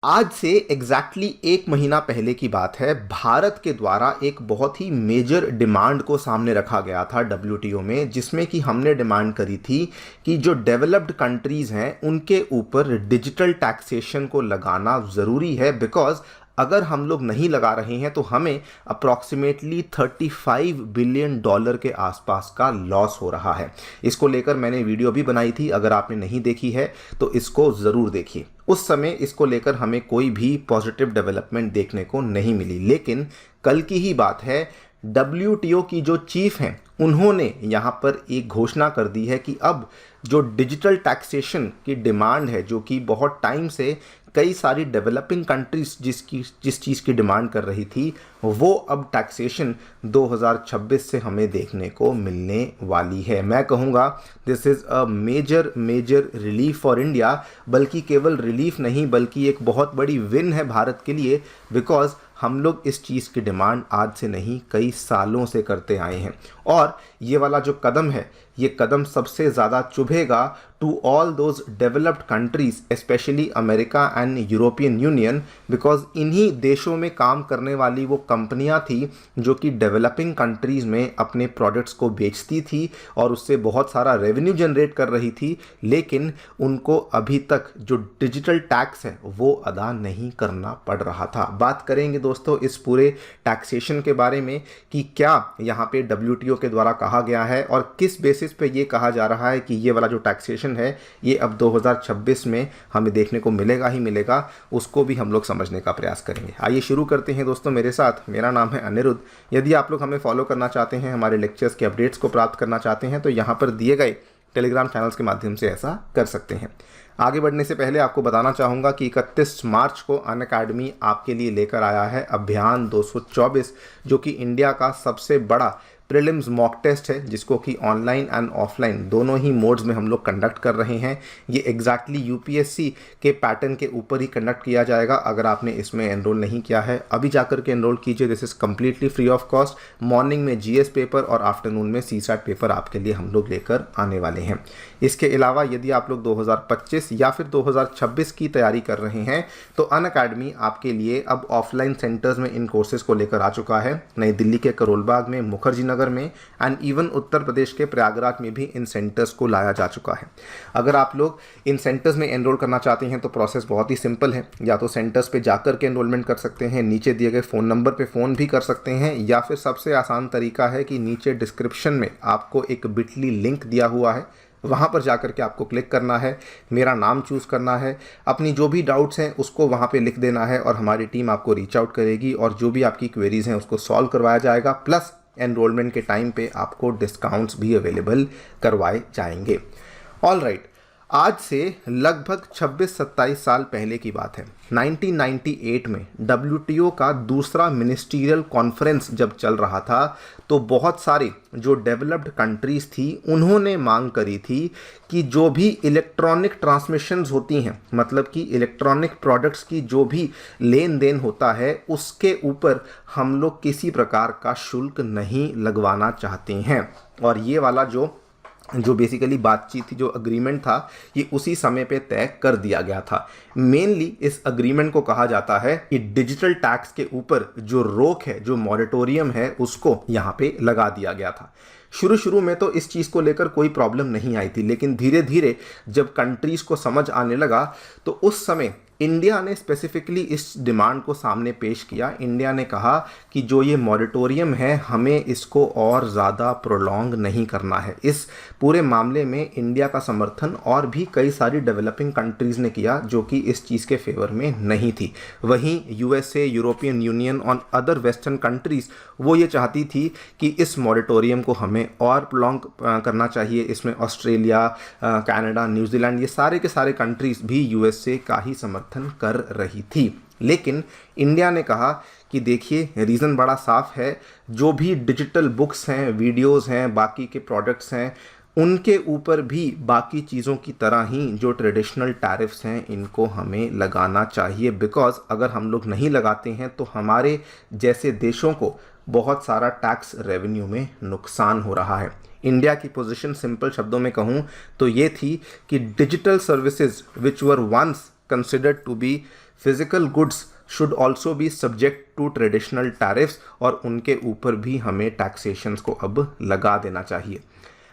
आज से एक महीना पहले की बात है। भारत के द्वारा एक बहुत ही मेजर डिमांड को सामने रखा गया था डब्ल्यूटीओ में, जिसमें कि हमने डिमांड करी थी कि जो डेवलप्ड कंट्रीज़ हैं उनके ऊपर डिजिटल टैक्सेशन को लगाना ज़रूरी है। बिकॉज अगर हम लोग नहीं लगा रहे हैं तो हमें अप्रॉक्सीमेटली $35 बिलियन के आसपास का लॉस हो रहा है। इसको लेकर मैंने वीडियो भी बनाई थी, अगर आपने नहीं देखी है तो इसको ज़रूर देखिए। उस समय इसको लेकर हमें कोई भी पॉजिटिव डेवलपमेंट देखने को नहीं मिली, लेकिन कल की ही बात है, डब्ल्यूटीओ की जो चीफ हैं उन्होंने यहाँ पर एक घोषणा कर दी है कि अब जो डिजिटल टैक्सेशन की डिमांड है, जो कि बहुत टाइम से कई सारी डेवलपिंग कंट्रीज जिस चीज़ की डिमांड कर रही थी, वो अब टैक्सेशन 2026 से हमें देखने को मिलने वाली है। मैं कहूँगा this is a major relief for India. बल्कि केवल रिलीफ नहीं, बल्कि एक बहुत बड़ी विन है भारत के लिए। बिकॉज हम लोग इस चीज़ की डिमांड आज से नहीं कई सालों से करते आए हैं, और ये वाला जो कदम है, ये कदम सबसे ज़्यादा चुभेगा to all those developed countries, specially America and European Union. Because इन्हीं देशों में काम करने वाली वो कंपनियां थी जो कि डेवलपिंग कंट्रीज़ में अपने प्रोडक्ट्स को बेचती थी और उससे बहुत सारा रेवेन्यू जनरेट कर रही थी, लेकिन उनको अभी तक जो डिजिटल टैक्स है वो अदा नहीं करना पड़ रहा था। बात करेंगे दोस्तों इस पूरे टैक्सेशन के बारे में कि क्या यहाँ पे डब्ल्यूटीओ के द्वारा कहा गया है और किस बेसिस पे ये कहा जा रहा है कि ये वाला जो टैक्सेशन है ये अब 2026 में हमें देखने को मिलेगा ही मिलेगा। उसको भी हम लोग समझने का प्रयास करेंगे। आइए शुरू करते हैं दोस्तों मेरे साथ। मेरा नाम है अनिरुद्ध। यदि आप लोग हमें फॉलो करना चाहते हैं, हमारे लेक्चर्स के अपडेट्स को प्राप्त करना चाहते हैं, तो यहाँ पर दिए गए टेलीग्राम चैनल्स के माध्यम से ऐसा कर सकते हैं। आगे बढ़ने से पहले आपको बताना चाहूँगा कि 31 मार्च को अनअकैडमी आपके लिए लेकर आया है अभियान 224, जो कि इंडिया का सबसे बड़ा प्रीलिम्स मॉक टेस्ट है, जिसको कि ऑनलाइन एंड ऑफलाइन दोनों ही मोड्स में हम लोग कंडक्ट कर रहे हैं। ये एग्जैक्टली यूपीएससी के पैटर्न के ऊपर ही कंडक्ट किया जाएगा। अगर आपने इसमें एनरोल नहीं किया है, अभी जाकर के एनरोल कीजिए। This is completely free of cost. Morning में जीएस पेपर और आफ्टरनून में सीसैट पेपर आपके लिए हम लोग लेकर आने वाले हैं। इसके अलावा यदि आप लोग 2025 या फिर 2026 की तैयारी कर रहे हैं, तो अनअकैडमी आपके लिए अब ऑफलाइन सेंटर्स में इन कोर्सेज को लेकर आ चुका है। नई दिल्ली के करोलबाग में, मुखर्जी नगर में एंड इवन उत्तर प्रदेश के प्रयागराज में भी इन सेंटर्स को लाया जा चुका है। अगर आप लोग इन सेंटर्स में एनरोल करना चाहते हैं तो प्रोसेस बहुत ही सिंपल है। या तो सेंटर्स पे जाकर के एनरोलमेंट कर सकते हैं, नीचे दिए गए फ़ोन नंबर पे फ़ोन भी कर सकते हैं, या फिर सबसे आसान तरीका है कि नीचे डिस्क्रिप्शन में आपको एक बिटली लिंक दिया हुआ है, वहाँ पर जाकर के आपको क्लिक करना है, मेरा नाम चूज़ करना है, अपनी जो भी डाउट्स हैं उसको वहाँ पे लिख देना है और हमारी टीम आपको रीच आउट करेगी और जो भी आपकी क्वेरीज़ हैं उसको सॉल्व करवाया जाएगा। प्लस एनरोलमेंट के टाइम पे आपको डिस्काउंट्स भी अवेलेबल करवाए जाएंगे। ऑल राइट, आज से लगभग 26-27 साल पहले की बात है। 1998 में डब्ल्यूटीओ का दूसरा मिनिस्ट्रियल कॉन्फ्रेंस जब चल रहा था, तो बहुत सारे जो डेवलप्ड कंट्रीज़ थी उन्होंने मांग करी थी कि जो भी इलेक्ट्रॉनिक ट्रांसमिशंस होती हैं, मतलब कि इलेक्ट्रॉनिक प्रोडक्ट्स की जो भी लेन देन होता है, उसके ऊपर हम लोग किसी प्रकार का शुल्क नहीं लगवाना चाहते हैं। और ये वाला जो बेसिकली बातचीत थी, जो अग्रीमेंट था, ये उसी समय पे तय कर दिया गया था। मेनली इस अग्रीमेंट को कहा जाता है कि डिजिटल टैक्स के ऊपर जो रोक है, जो मॉरेटोरियम है, उसको यहाँ पे लगा दिया गया था। शुरू में तो इस चीज़ को लेकर कोई प्रॉब्लम नहीं आई थी, लेकिन धीरे धीरे जब कंट्रीज़ को समझ आने लगा तो उस समय इंडिया ने स्पेसिफिकली इस डिमांड को सामने पेश किया। इंडिया ने कहा कि जो ये मॉरेटोरियम है, हमें इसको और ज़्यादा प्रोलॉन्ग नहीं करना है। इस पूरे मामले में इंडिया का समर्थन और भी कई सारी डेवलपिंग कंट्रीज़ ने किया जो कि इस चीज़ के फेवर में नहीं थी। वहीं यूएसए, यूरोपियन यूनियन और अदर वेस्टर्न कंट्रीज़ वो ये चाहती थी कि इस मॉरेटोरियम को हमें और प्रोलॉन्ग करना चाहिए। इसमें ऑस्ट्रेलिया, कनाडा, न्यूजीलैंड, ये सारे के सारे कंट्रीज़ भी यूएसए का ही समर्थन कर रही थी। लेकिन इंडिया ने कहा कि देखिए, रीज़न बड़ा साफ है, जो भी डिजिटल बुक्स हैं, वीडियोस हैं, बाकी के प्रोडक्ट्स हैं, उनके ऊपर भी बाकी चीज़ों की तरह ही जो ट्रेडिशनल टैरिफ्स हैं इनको हमें लगाना चाहिए। बिकॉज अगर हम लोग नहीं लगाते हैं तो हमारे जैसे देशों को बहुत सारा टैक्स रेवेन्यू में नुकसान हो रहा है। इंडिया की पोजीशन सिंपल शब्दों में कहूँ तो ये थी कि digital services which were once considered to be physical goods should also be subject to traditional tariffs और उनके ऊपर भी हमें टैक्सेशंस को अब लगा देना चाहिए।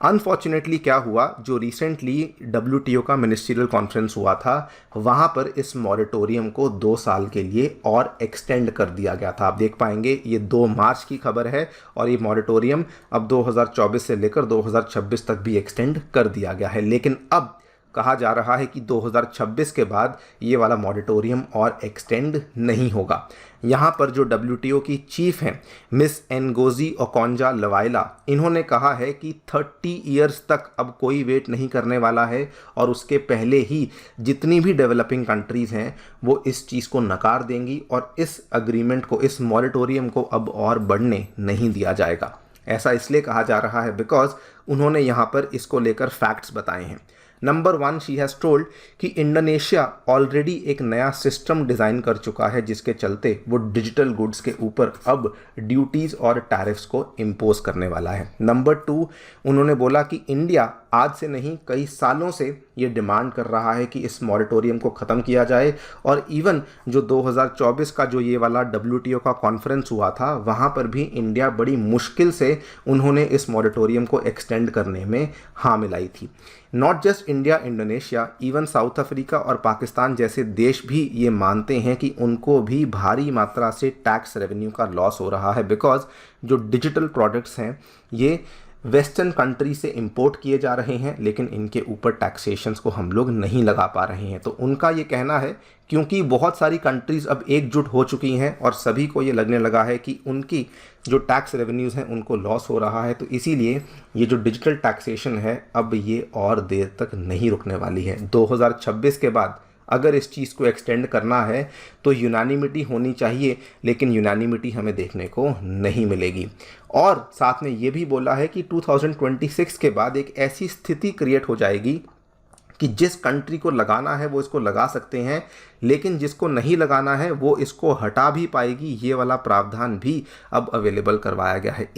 अनफॉर्चुनेटली क्या हुआ, जो रिसेंटली WTO का मिनिस्ट्रियल कॉन्फ्रेंस हुआ था वहाँ पर इस मॉरेटोरियम को 2 साल के लिए और एक्सटेंड कर दिया गया था। आप देख पाएंगे ये 2 मार्च की खबर है और ये मॉरेटोरियम अब 2024 से लेकर 2026 तक भी एक्सटेंड कर दिया गया है। लेकिन अब कहा जा रहा है कि 2026 के बाद ये वाला मॉरेटोरियम और एक्सटेंड नहीं होगा। यहाँ पर जो WTO की चीफ हैं मिस एनगोजी ओकोंजा-इवेला, इन्होंने कहा है कि 30 इयर्स तक अब कोई वेट नहीं करने वाला है और उसके पहले ही जितनी भी डेवलपिंग कंट्रीज़ हैं वो इस चीज़ को नकार देंगी और इस अग्रीमेंट को, इस मॉरेटोरियम को अब और बढ़ने नहीं दिया जाएगा। ऐसा इसलिए कहा जा रहा है बिकॉज उन्होंने यहाँ पर इसको लेकर फैक्ट्स बताए हैं। नंबर 1, शी हैज़ टोल्ड कि इंडोनेशिया ऑलरेडी एक नया सिस्टम डिज़ाइन कर चुका है जिसके चलते वो डिजिटल गुड्स के ऊपर अब ड्यूटीज़ और टैरिफ्स को इम्पोज करने वाला है। नंबर 2, उन्होंने बोला कि इंडिया आज से नहीं कई सालों से ये डिमांड कर रहा है कि इस मॉरेटोरियम को ख़त्म किया जाए और इवन जो 2024 का जो ये वाला WTO का कॉन्फ्रेंस हुआ था वहाँ पर भी इंडिया बड़ी मुश्किल से उन्होंने इस मॉरेटोरियम को एक्सटेंड करने में हाँ मिलाई थी। Not just India, Indonesia, even south Africa और पाकिस्तान जैसे देश भी ये मानते हैं कि उनको भी भारी मात्रा से टैक्स रेवेन्यू का लॉस हो रहा है बिकॉज जो डिजिटल प्रोडक्ट्स हैं ये वेस्टर्न कंट्री से इंपोर्ट किए जा रहे हैं लेकिन इनके ऊपर टैक्सेशंस को हम लोग नहीं लगा पा रहे हैं। तो उनका ये कहना है क्योंकि बहुत सारी कंट्रीज़ अब एकजुट हो चुकी हैं और सभी को ये लगने लगा है कि उनकी जो टैक्स रेवेन्यूज़ हैं उनको लॉस हो रहा है, तो इसीलिए ये जो डिजिटल टैक्सेशन है अब ये और देर तक नहीं रुकने वाली है। 2026 के बाद अगर इस चीज़ को एक्सटेंड करना है तो यूनानिमिटी होनी चाहिए, लेकिन यूनानिमिटी हमें देखने को नहीं मिलेगी। और साथ में ये भी बोला है कि 2026 के बाद एक ऐसी स्थिति क्रिएट हो जाएगी कि जिस कंट्री को लगाना है वो इसको लगा सकते हैं लेकिन जिसको नहीं लगाना है वो इसको हटा भी पाएगी। ये वाला प्रावधान भी अब अवेलेबल करवाया गया है।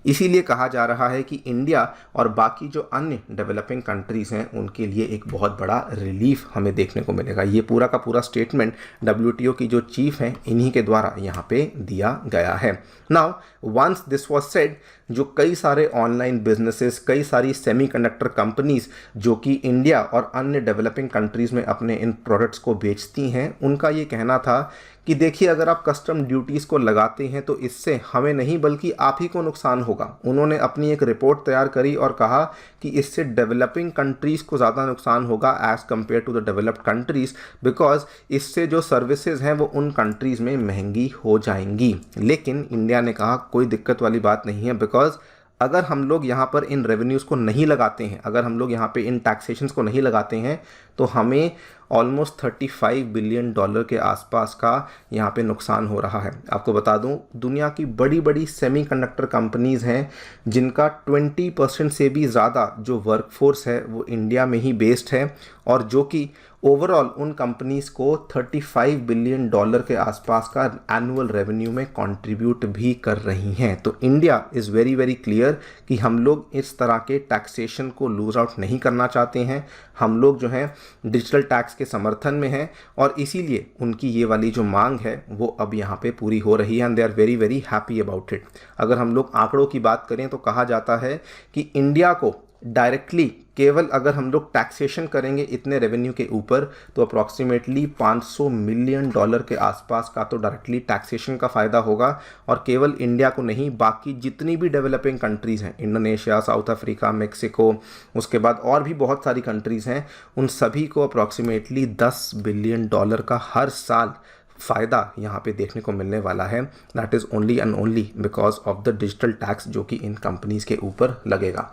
इसीलिए कहा जा रहा है कि इंडिया और बाकी जो अन्य डेवलपिंग कंट्रीज़ हैं उनके लिए एक बहुत बड़ा रिलीफ हमें देखने को मिलेगा। ये पूरा का पूरा स्टेटमेंट WTO की जो चीफ हैं इन्हीं के द्वारा यहाँ पे दिया गया है। Now once this was said, जो कई सारे ऑनलाइन बिजनेसेस, कई सारी सेमीकंडक्टर कंपनीज जो कि इंडिया और अन्य डेवलपिंग कंट्रीज़ में अपने इन प्रोडक्ट्स को बेचती हैं, उनका ये कहना था कि देखिए अगर आप कस्टम ड्यूटीज़ को लगाते हैं तो इससे हमें नहीं बल्कि आप ही को नुकसान होगा। उन्होंने अपनी एक रिपोर्ट तैयार करी और कहा कि इससे डेवलपिंग कंट्रीज़ को ज़्यादा नुकसान होगा as compare to the developed countries because इससे जो सर्विसेज हैं वो उन कंट्रीज़ में महंगी हो जाएंगी। लेकिन इंडिया ने कहा कोई दिक्कत वाली बात नहीं है बिकॉज अगर हम लोग यहाँ पर इन रेवेन्यूज़ को नहीं लगाते हैं, अगर हम लोग यहाँ पे इन टैक्सेशंस को नहीं लगाते हैं तो हमें ऑलमोस्ट $35 बिलियन के आसपास का यहाँ पे नुकसान हो रहा है। आपको बता दूँ दुनिया की बड़ी बड़ी सेमीकंडक्टर कंपनीज़ हैं जिनका 20% से भी ज़्यादा जो वर्कफोर्स है वो इंडिया में ही बेस्ड है और जो कि ओवरऑल उन कंपनीज़ को $35 बिलियन के आसपास का एनुअल रेवेन्यू में कंट्रीब्यूट भी कर रही हैं। तो India is very very clear कि हम लोग इस तरह के टैक्सेशन को लूज आउट नहीं करना चाहते हैं। हम लोग जो हैं डिजिटल टैक्स के समर्थन में हैं और इसीलिए उनकी ये वाली जो मांग है वो अब यहाँ पे पूरी हो रही है and they are very very happy about it. अगर हम लोग आंकड़ों की बात करें तो कहा जाता है कि इंडिया को डायरेक्टली केवल अगर हम लोग टैक्सेशन करेंगे इतने रेवेन्यू के ऊपर तो अप्रॉक्सीमेटली $500 मिलियन के आसपास का तो डायरेक्टली टैक्सेशन का फ़ायदा होगा और केवल इंडिया को नहीं बाकी जितनी भी डेवलपिंग कंट्रीज़ हैं, इंडोनेशिया, साउथ अफ्रीका, मेक्सिको, उसके बाद और भी बहुत सारी कंट्रीज़ हैं, उन सभी को अप्रॉक्सीमेटली $10 बिलियन का हर साल फ़ायदा यहाँ पे देखने को मिलने वाला है। That is only and only because of the digital tax जो कि इन कंपनीज़ के ऊपर लगेगा।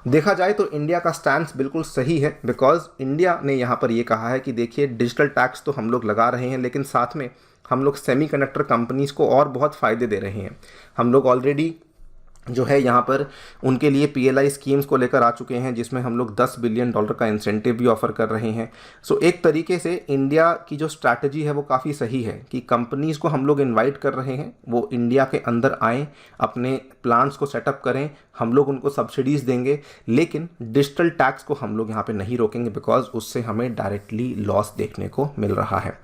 देखा जाए तो इंडिया का स्टैंड बिल्कुल सही है बिकॉज इंडिया ने यहाँ पर ये कहा है कि देखिए डिजिटल टैक्स तो हम लोग लगा रहे हैं लेकिन साथ में हम लोग सेमीकंडक्टर कंपनीज़ को और बहुत फ़ायदे दे रहे हैं। हम लोग ऑलरेडी जो है यहाँ पर उनके लिए पीएलआई स्कीम्स को लेकर आ चुके हैं, जिसमें हम लोग $10 बिलियन का इंसेंटिव भी ऑफर कर रहे हैं। सो एक तरीके से इंडिया की जो स्ट्रैटेजी है वो काफ़ी सही है कि कंपनीज़ को हम लोग इनवाइट कर रहे हैं, वो इंडिया के अंदर आएँ, अपने प्लांट्स को सेटअप करें, हम लोग उनको सब्सिडीज़ देंगे, लेकिन डिजिटल टैक्स को हम लोग यहाँ पे नहीं रोकेंगे, बिकॉज उससे हमें डायरेक्टली लॉस देखने को मिल रहा है।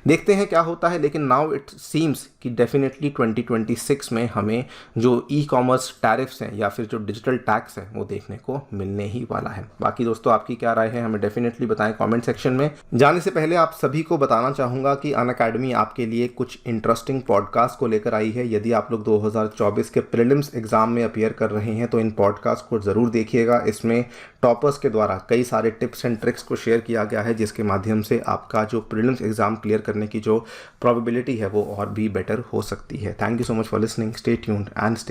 देखते हैं क्या होता है, लेकिन नाउ इट सीम्स कि डेफिनेटली 2026 में हमें जो ई कॉमर्स टैरिफ्स हैं या फिर जो डिजिटल टैक्स है वो देखने को मिलने ही वाला है। बाकी दोस्तों आपकी क्या राय है हमें डेफिनेटली बताएं कमेंट सेक्शन में। जाने से पहले आप सभी को बताना चाहूँगा कि अनअकैडमी आपके लिए कुछ इंटरेस्टिंग पॉडकास्ट को लेकर आई है। यदि आप लोग 2024 के प्रीलिम्स एग्जाम में अपीयर कर रहे हैं तो इन पॉडकास्ट को ज़रूर देखिएगा। इसमें टॉपर्स के द्वारा कई सारे टिप्स एंड ट्रिक्स को शेयर किया गया है, जिसके माध्यम से आपका जो प्रीलिम्स एग्जाम क्लियर करने की जो प्रोबेबिलिटी है वो और भी बेटर हो सकती है। Thank you so much for listening, stay tuned and stay